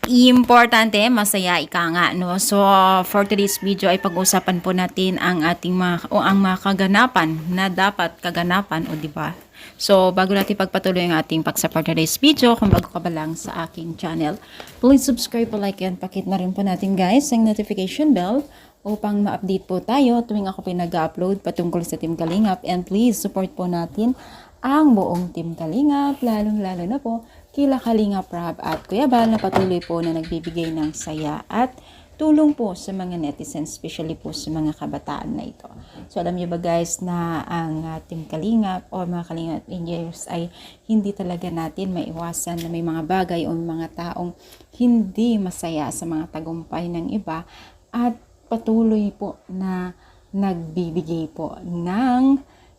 Importante, masaya, ika nga, no? So, for today's video ay pag-usapan po natin ang ating ang mga kaganapan na dapat kaganapan, o di ba? So, bago natin pagpatuloy ang ating for today's video, kung bago ka ba lang sa aking channel, please subscribe, like, and pakit na rin po natin guys ang notification bell upang ma-update po tayo tuwing ako pinag-upload patungkol sa Team Kalingap. And please support po natin ang buong Team Kalingap, lalong-lalo na po kila Kalingap Rab at Kuya Bal na patuloy po na nagbibigay ng saya at tulong po sa mga netizens, especially po sa mga kabataan na ito. So alam niyo ba guys na ang Team Kalingap o mga Kalingap Rangers ay hindi talaga natin maiwasan na may mga bagay o mga taong hindi masaya sa mga tagumpay ng iba at patuloy po na nagbibigay po ng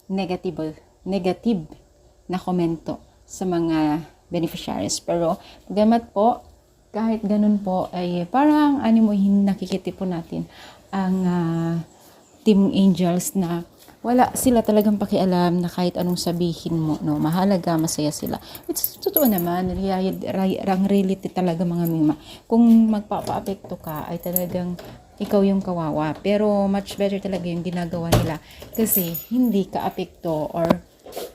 negative na komento sa mga beneficiaries. Pero bagamat po kahit ganun po ay parang nakikita po natin ang Team Angels na wala sila talagang pakialam na kahit anong sabihin mo, no, mahalaga, masaya sila. It's totoo naman, reality talaga mga mima. Kung magpapa-apekto ka ay talagang ikaw yung kawawa. Pero much better talaga yung ginagawa nila kasi hindi ka apekto or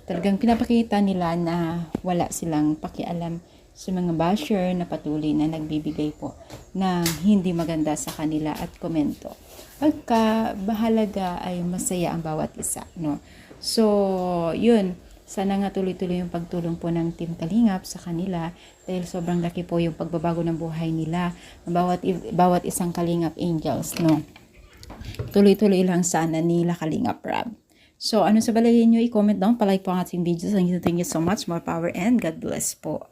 talagang pinapakita nila na wala silang pakialam sa mga basher na patuloy na nagbibigay po ng hindi maganda sa kanila at komento. Pagka bahalaga ay masaya ang bawat isa, no? So, yun. Sana nga tuloy-tuloy yung pagtulong po ng Team Kalingap sa kanila dahil sobrang laki po yung pagbabago ng buhay nila bawat isang Kalingap Angels, no? Tuloy-tuloy lang sana nila Kalingap Rab. So, ano sa balay nyo? I-comment down, palike po ang ating video. Thank you so much. More power and God bless po.